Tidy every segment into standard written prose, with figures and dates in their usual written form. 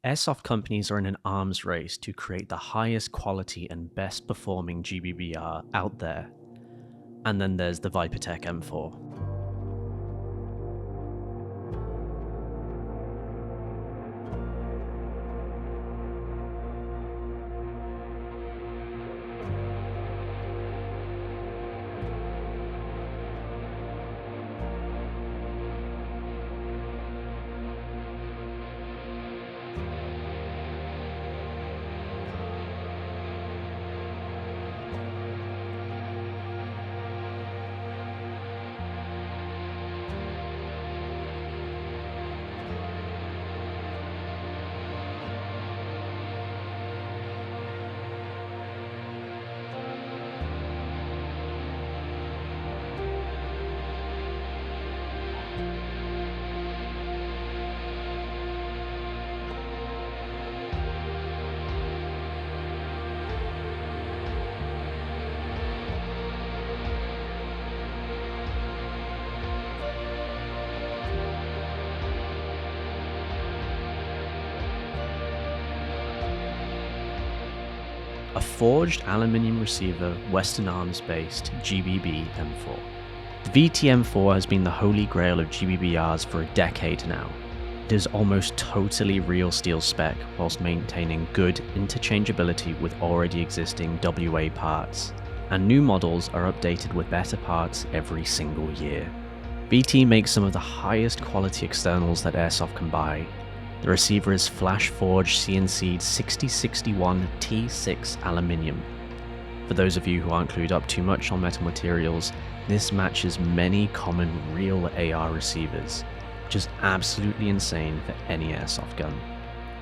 Airsoft companies are in an arms race to create the highest quality and best performing GBBR out there. And then there's the ViperTech M4. A forged aluminium receiver Western Arms based GBB M4. The VT-M4 has been the holy grail of GBBRs for a decade now. It is almost totally real steel spec whilst maintaining good interchangeability with already existing WA parts, and new models are updated with better parts every single year. VT makes some of the highest quality externals that Airsoft can buy. The receiver is flash forged CNC'd 6061 T6 aluminium. For those of you who aren't clued up too much on metal materials, this matches many common real AR receivers, which is absolutely insane for any Airsoft gun.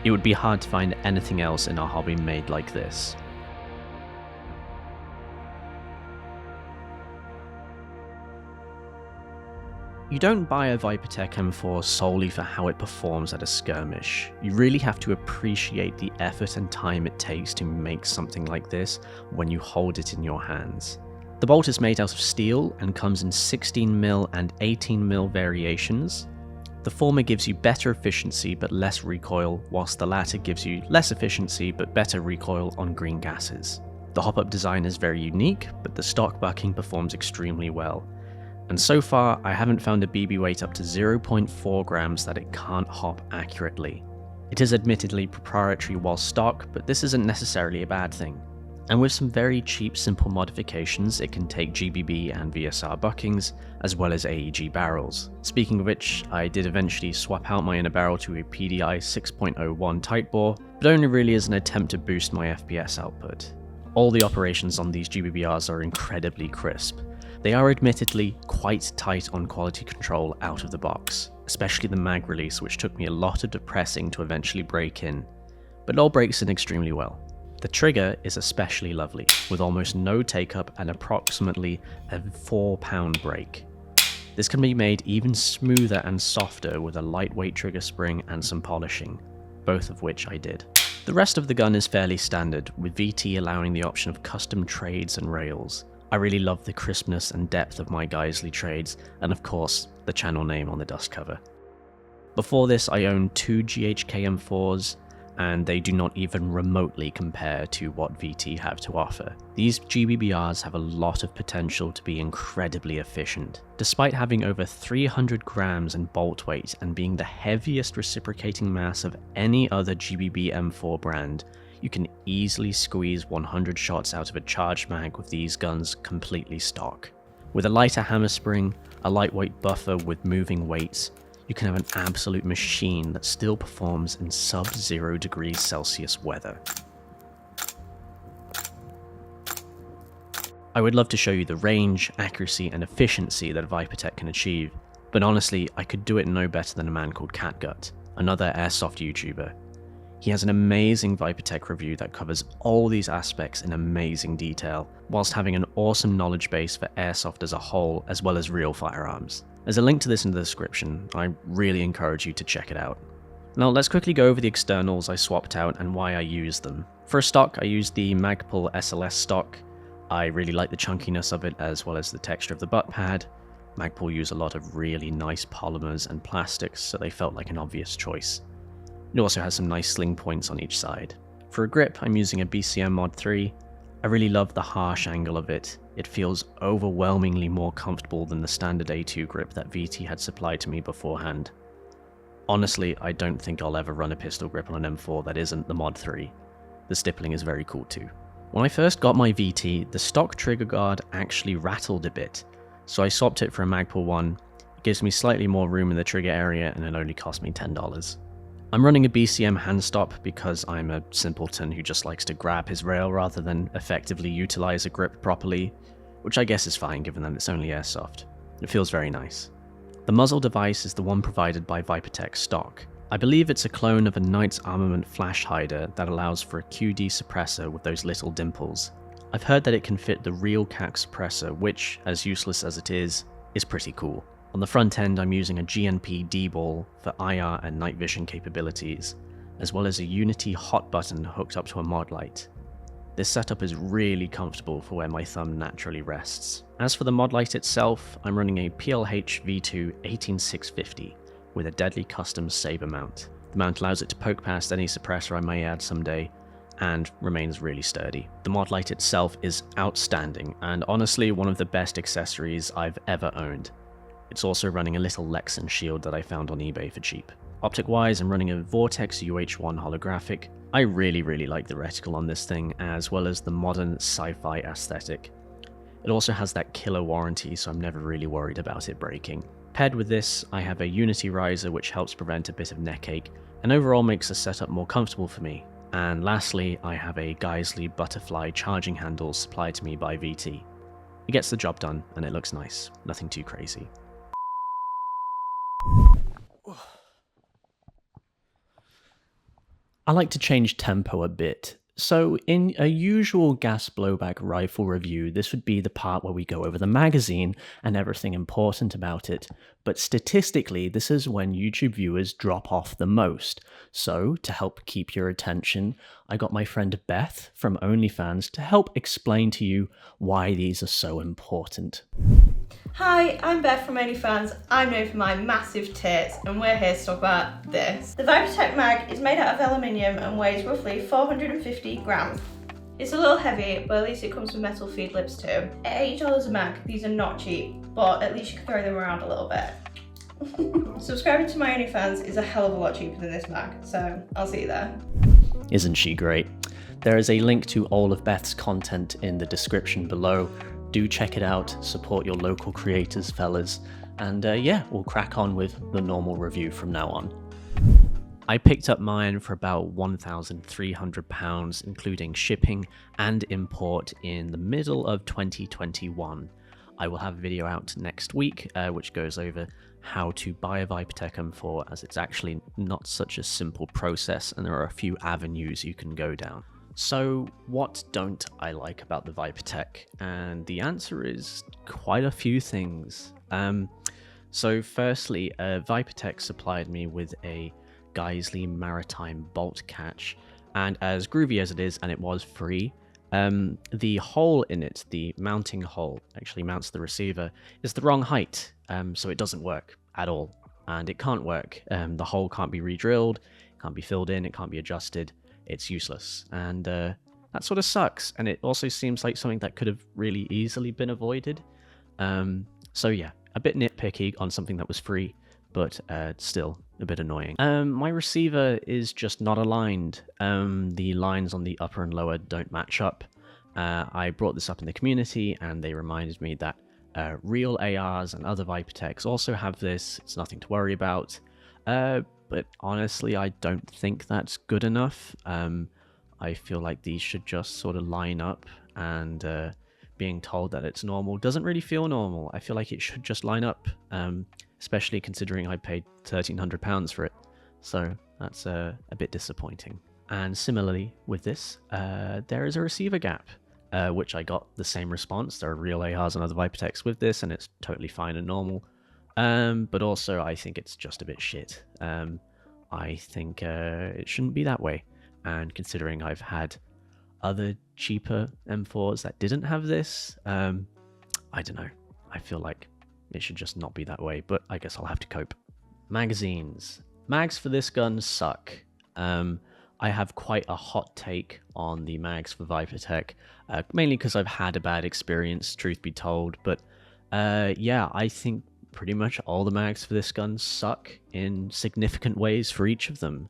It would be hard to find anything else in our hobby made like this. You don't buy a ViperTech M4 solely for how it performs at a skirmish. You really have to appreciate the effort and time it takes to make something like this when you hold it in your hands. The bolt is made out of steel and comes in 16mm and 18mm variations. The former gives you better efficiency but less recoil, whilst the latter gives you less efficiency but better recoil on green gases. The hop-up design is very unique, but the stock bucking performs extremely well. And so far, I haven't found a BB weight up to 0.4 grams that it can't hop accurately. It is admittedly proprietary while stock, but this isn't necessarily a bad thing. And with some very cheap, simple modifications, it can take GBB and VSR buckings, as well as AEG barrels. Speaking of which, I did eventually swap out my inner barrel to a PDI 6.01 tight bore, but only really as an attempt to boost my FPS output. All the operations on these GBBRs are incredibly crisp. They are admittedly quite tight on quality control out of the box, especially the mag release, which took me a lot of depressing to eventually break in, but it all breaks in extremely well. The trigger is especially lovely, with almost no take-up and approximately a 4-pound break. This can be made even smoother and softer with a lightweight trigger spring and some polishing, both of which I did. The rest of the gun is fairly standard, with VT allowing the option of custom trades and rails. I really love the crispness and depth of my Geisley trades, and of course, the channel name on the dust cover. Before this, I owned two GHK M4s, and they do not even remotely compare to what VT have to offer. These GBBRs have a lot of potential to be incredibly efficient. Despite having over 300 grams in bolt weight and being the heaviest reciprocating mass of any other GBB M4 brand, you can easily squeeze 100 shots out of a charged mag with these guns completely stock. With a lighter hammer spring, a lightweight buffer with moving weights, you can have an absolute machine that still performs in sub-0 degrees Celsius weather. I would love to show you the range, accuracy, and efficiency that ViperTech can achieve, but honestly, I could do it no better than a man called Catguts, another Airsoft YouTuber. He has an amazing ViperTech review that covers all these aspects in amazing detail, whilst having an awesome knowledge base for Airsoft as a whole, as well as real firearms. There's a link to this in the description. I really encourage you to check it out. Now let's quickly go over the externals I swapped out and why I used them. For a stock, I used the Magpul SLS stock. I really like the chunkiness of it as well as the texture of the butt pad. Magpul use a lot of really nice polymers and plastics, so they felt like an obvious choice. It also has some nice sling points on each side. For a grip, I'm using a BCM Mod 3. I really love the harsh angle of it. It feels overwhelmingly more comfortable than the standard A2 grip that VT had supplied to me beforehand. Honestly, I don't think I'll ever run a pistol grip on an M4 that isn't the Mod 3. The stippling is very cool too. When I first got my VT, the stock trigger guard actually rattled a bit, so I swapped it for a Magpul 1. It gives me slightly more room in the trigger area and it only cost me $10. I'm running a BCM hand stop because I'm a simpleton who just likes to grab his rail rather than effectively utilize a grip properly, which I guess is fine given that it's only airsoft. It feels very nice. The muzzle device is the one provided by ViperTech stock. I believe it's a clone of a Knight's Armament flash hider that allows for a QD suppressor with those little dimples. I've heard that it can fit the real CAC suppressor, which, as useless as it is pretty cool. On the front end, I'm using a GNP D-ball for IR and night vision capabilities, as well as a Unity hot button hooked up to a mod light. This setup is really comfortable for where my thumb naturally rests. As for the mod light itself, I'm running a PLH V2 18650 with a deadly custom saber mount. The mount allows it to poke past any suppressor I may add someday, and remains really sturdy. The mod light itself is outstanding, and honestly one of the best accessories I've ever owned. It's also running a little Lexan shield that I found on eBay for cheap. Optic-wise, I'm running a Vortex UH1 holographic. I really like the reticle on this thing, as well as the modern sci-fi aesthetic. It also has that killer warranty, so I'm never really worried about it breaking. Paired with this, I have a Unity riser which helps prevent a bit of neck ache, and overall makes the setup more comfortable for me. And lastly, I have a Geisley Butterfly charging handle supplied to me by VT. It gets the job done, and it looks nice. Nothing too crazy. I like to change tempo a bit. So in a usual gas blowback rifle review, this would be the part where we go over the magazine and everything important about it. But statistically, this is when YouTube viewers drop off the most. So to help keep your attention, I got my friend Beth from OnlyFans to help explain to you why these are so important. Hi, I'm Beth from OnlyFans. I'm known for my massive tits and we're here to talk about this. The ViperTech mag is made out of aluminium and weighs roughly 450 grams. It's a little heavy, but at least it comes with metal feed lips too. At $8 a mag, these are not cheap, but at least you can throw them around a little bit. Subscribing to my OnlyFans is a hell of a lot cheaper than this mag, so I'll see you there. Isn't she great? There is a link to all of Beth's content in the description below. Do check it out, support your local creators, fellas, and yeah, we'll crack on with the normal review from now on. I picked up mine for about £1,300, including shipping and import, in the middle of 2021. I will have a video out next week, which goes over how to buy a ViperTech M4, as it's actually not such a simple process, and there are a few avenues you can go down. So what don't I like about the ViperTech? And the answer is quite a few things. So firstly, ViperTech supplied me with a Geisley Maritime bolt catch, and as groovy as it is, and it was free, the hole in it, the mounting hole, actually mounts the receiver, is the wrong height, so it doesn't work at all, and it can't work. The hole can't be re-drilled, it can't be filled in, it can't be adjusted. It's useless, and that sort of sucks, and it also seems like something that could have really easily been avoided. So yeah, a bit nitpicky on something that was free, but still a bit annoying. My receiver is just not aligned. The lines on the upper and lower don't match up. I brought this up in the community, and they reminded me that real ARs and other ViperTechs also have this. It's nothing to worry about. But honestly, I don't think that's good enough. I feel like these should just sort of line up, and being told that it's normal doesn't really feel normal. I feel like it should just line up, especially considering I paid £1,300 for it. So that's a bit disappointing. And similarly with this, there is a receiver gap, which I got the same response. There are real ARs and other ViperTechs with this, and it's totally fine and normal. But also I think it's just a bit shit. I think it shouldn't be that way. And considering I've had other cheaper M4s that didn't have this, I don't know. I feel like it should just not be that way, but I guess I'll have to cope. Magazines. Mags for this gun suck. I have quite a hot take on the mags for ViperTech, mainly because I've had a bad experience, truth be told. But yeah, I think pretty much all the mags for this gun suck in significant ways for each of them.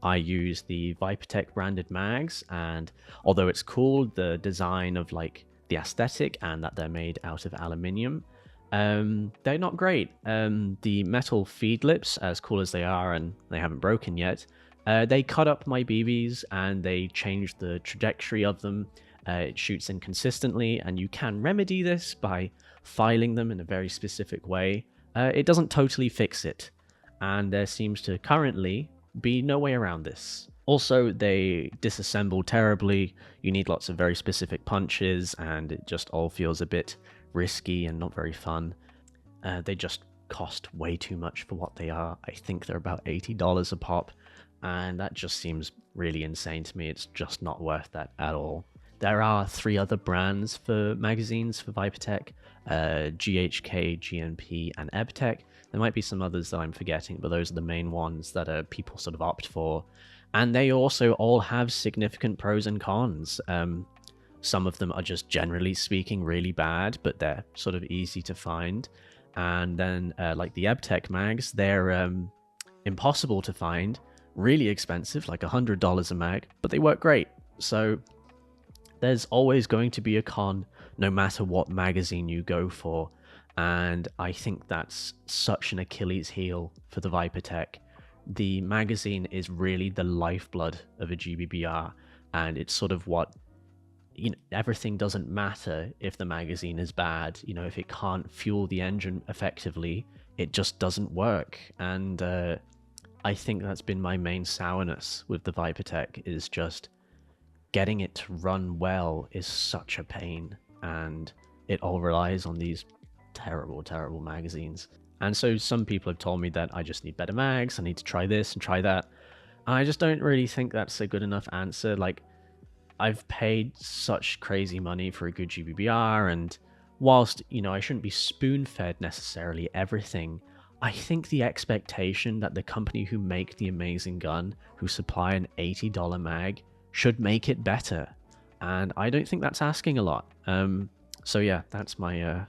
I use the ViperTech branded mags, and although it's cool, the design of like the aesthetic and that they're made out of aluminium, they're not great. The metal feed lips, as cool as they are, and they haven't broken yet, they cut up my BBs and they changed the trajectory of them. It shoots inconsistently, and you can remedy this by filing them in a very specific way. It doesn't totally fix it, and there seems to currently be no way around this. Also, they disassemble terribly. You need lots of very specific punches, and it just all feels a bit risky and not very fun. They just cost way too much for what they are. I think they're about $80 a pop, and that just seems really insane to me. It's just not worth that at all. There are 3 other brands for magazines for ViperTech, GHK, GNP, and EBTech. There might be some others that I'm forgetting, but those are the main ones that people sort of opt for. And they also all have significant pros and cons. Some of them are just generally speaking really bad, but they're sort of easy to find. And then like the EBTech mags, they're impossible to find, really expensive, like $100 a mag, but they work great. So there's always going to be a con no matter what magazine you go for. And I think that's such an Achilles heel for the ViperTech. The magazine is really the lifeblood of a GBBR, and it's sort of what, you know, everything doesn't matter if the magazine is bad. You know, if it can't fuel the engine effectively, it just doesn't work. And I think that's been my main sourness with the ViperTech, is just getting it to run well is such a pain, and it all relies on these terrible magazines. And so some people have told me that I just need better mags, I need to try this and try that. And I just don't really think that's a good enough answer. Like, I've paid such crazy money for a good GBBR, and whilst, you know, I shouldn't be spoon-fed necessarily everything, I think the expectation that the company who make the amazing gun, who supply an $80 mag, should make it better. And I don't think that's asking a lot. So yeah, that's my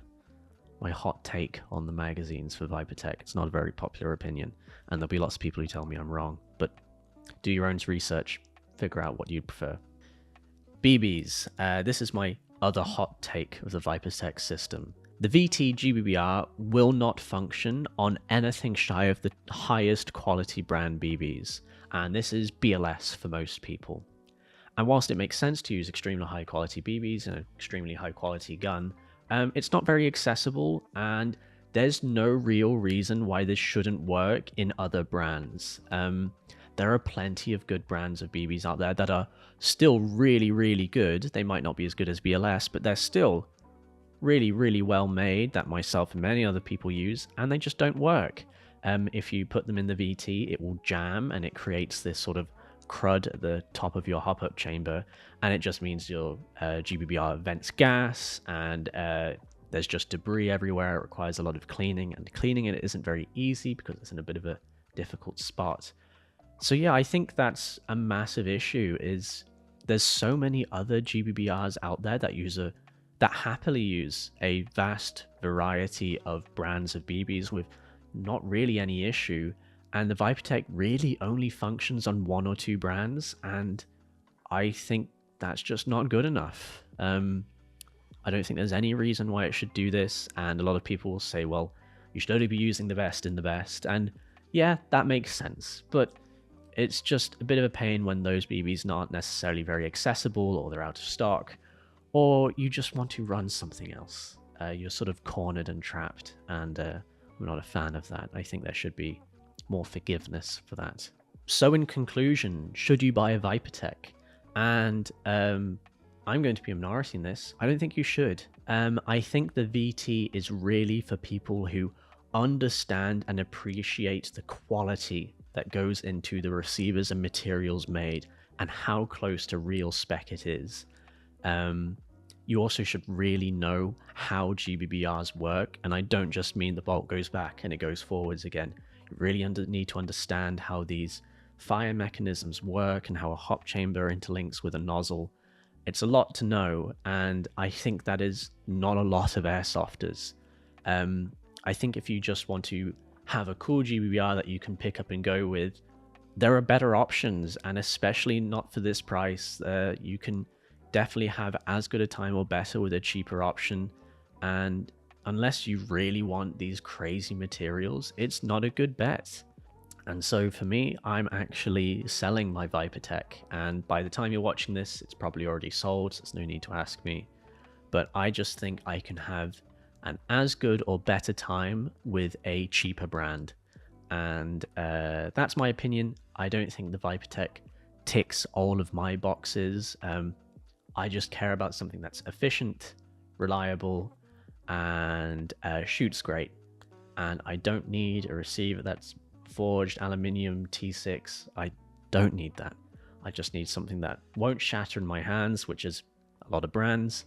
my hot take on the magazines for ViperTech. It's not a very popular opinion, and there'll be lots of people who tell me I'm wrong, but do your own research, figure out what you'd prefer. BBs. This is my other hot take of the ViperTech system. The VT GBBR will not function on anything shy of the highest quality brand BBs, and this is BLS for most people. And whilst it makes sense to use extremely high quality BBs in an extremely high quality gun, it's not very accessible, and there's no real reason why this shouldn't work in other brands. There are plenty of good brands of BBs out there that are still really good. They might not be as good as BLS, but they're still really well made, that myself and many other people use, and they just don't work. If you put them in the VT, it will jam, and it creates this sort of crud at the top of your hop-up chamber, and it just means your GBBR vents gas, and there's just debris everywhere. It requires a lot of cleaning, and cleaning it isn't very easy because it's in a bit of a difficult spot. So yeah, I think that's a massive issue. Is there's so many other GBBRs out there that happily use a vast variety of brands of BBs with not really any issue, and the ViperTech really only functions on 1 or 2 brands, and I think that's just not good enough. I don't think there's any reason why it should do this, and a lot of people will say, well, you should only be using the best in the best, and yeah, that makes sense, but it's just a bit of a pain when those BBs aren't necessarily very accessible, or they're out of stock, or you just want to run something else. You're sort of cornered and trapped, and I'm not a fan of that. I think there should be more forgiveness for that. So in conclusion, should you buy a ViperTech? And I'm going to be a minority in this. I don't think you should. I think the VT is really for people who understand and appreciate the quality that goes into the receivers and materials made, and how close to real spec it is. You also should really know how GBBRs work, and I don't just mean the bolt goes back and it goes forwards again. You really need to understand how these fire mechanisms work and how a hop chamber interlinks with a nozzle. It's a lot to know, and I think that is not a lot of airsofters. I think if you just want to have a cool GBBR that you can pick up and go with, there are better options, and especially not for this price. You can definitely have as good a time or better with a cheaper option, and unless you really want these crazy materials, it's not a good bet. And so for me, I'm actually selling my ViperTech, and by the time you're watching this, it's probably already sold, so there's no need to ask me. But I just think I can have an as good or better time with a cheaper brand. And that's my opinion. I don't think the ViperTech ticks all of my boxes. I just care about something that's efficient, reliable, and shoots great. And I don't need a receiver that's forged aluminium T6. I don't need that. I just need something that won't shatter in my hands, which is a lot of brands,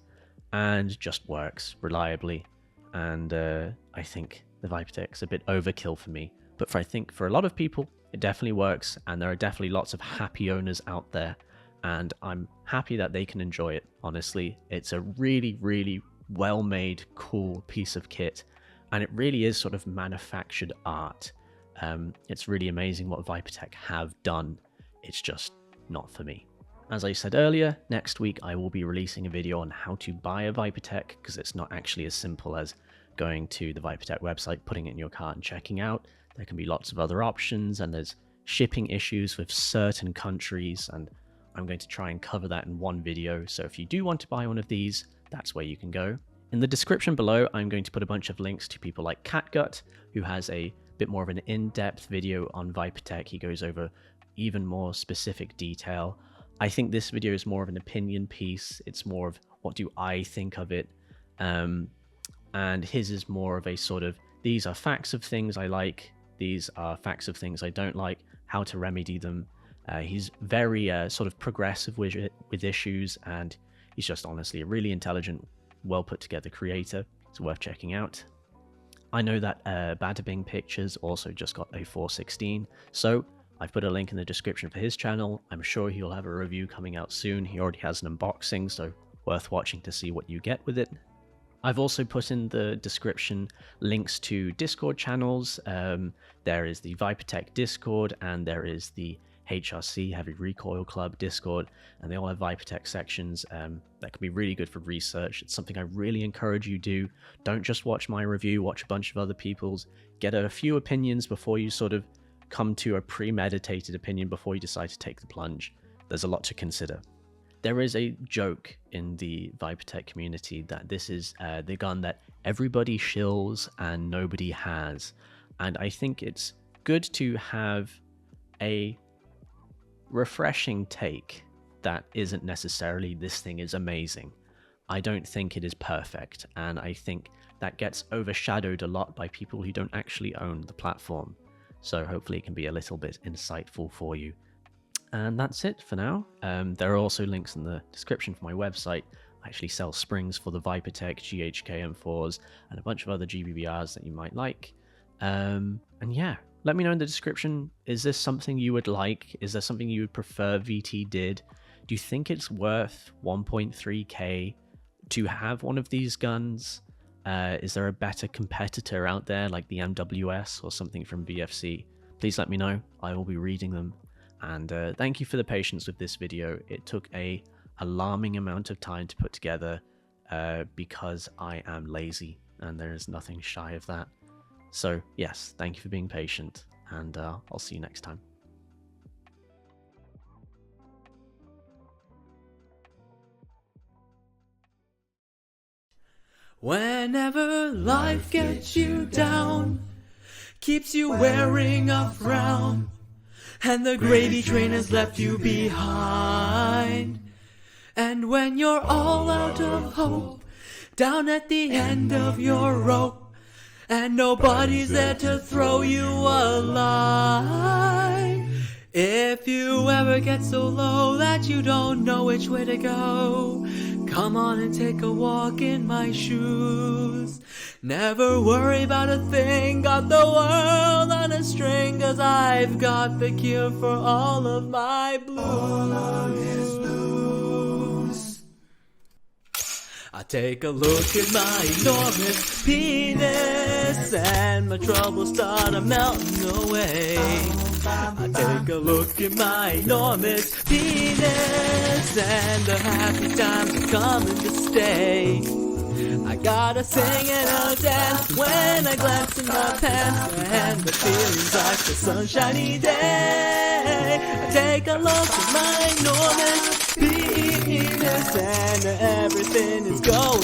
and just works reliably. And I think the ViperTech's a bit overkill for me, but I think for a lot of people it definitely works, and there are definitely lots of happy owners out there, and I'm happy that they can enjoy it. Honestly, it's a really, really well made, cool piece of kit, and it really is sort of manufactured art. It's really amazing what ViperTech have done. It's just not for me. As I said earlier, next week I will be releasing a video on how to buy a ViperTech, because it's not actually as simple as going to the ViperTech website, putting it in your cart and checking out. There can be lots of other options, and there's shipping issues with certain countries, and I'm going to try and cover that in one video. So if you do want to buy one of these, that's where you can go. In the description below, I'm going to put a bunch of links to people like Catguts, who has a bit more of an in-depth video on ViperTech. He goes over even more specific detail. I think this video is more of an opinion piece. It's more of what do I think of it, and his is more of a sort of, these are facts of things I like, these are facts of things I don't like, how to remedy them. He's very sort of progressive with issues, and he's just honestly a really intelligent, well put together creator. It's worth checking out. I know that BadaBingPictures also just got a 416, so I've put a link in the description for his channel. I'm sure he'll have a review coming out soon. He already has an unboxing, so worth watching to see what you get with it. I've also put in the description links to Discord channels. There is the ViperTech Discord, and there is the HRC, Heavy Recoil Club Discord, and they all have ViperTech sections that can be really good for research. It's something I really encourage you do. Don't just watch my review, watch a bunch of other people's. Get a few opinions before you sort of come to a premeditated opinion before you decide to take the plunge. There's a lot to consider. There is a joke in the ViperTech community that this is the gun that everybody shills and nobody has. And I think it's good to have a refreshing take that isn't necessarily this thing is amazing. I don't think it is perfect, and I think that gets overshadowed a lot by people who don't actually own the platform. So hopefully it can be a little bit insightful for you. And that's it for now. There are also links in the description for my website. I actually sell springs for the ViperTech GHK M4s and a bunch of other GBBRs that you might like. And yeah, let me know in the description, is this something you would like? Is there something you would prefer VT did? Do you think it's worth 1.3k to have one of these guns? Is there a better competitor out there like the MWS or something from VFC? Please let me know. I will be reading them. And thank you for the patience with this video. It took a alarming amount of time to put together because I am lazy, and there is nothing shy of that. So yes, thank you for being patient, and I'll see you next time. Whenever life gets you down, keeps you wearing a frown, and the gravy train has left you behind, and when you're all out of hope, down at the end of your rope, and nobody's there to throw you a line. If you ever get so low that you don't know which way to go, Come on and take a walk in my shoes. Never worry about a thing, got the world on a string, 'cause I've got the cure for all of my blues. All of his blues. I take a look at my enormous penis and my troubles start melting away. I take a look at my enormous penis and the happy times are coming to stay. I gotta sing and I'll dance when I glance in my pants, and the feeling's like a sunshiny day. I take a look at my enormous penis and everything is going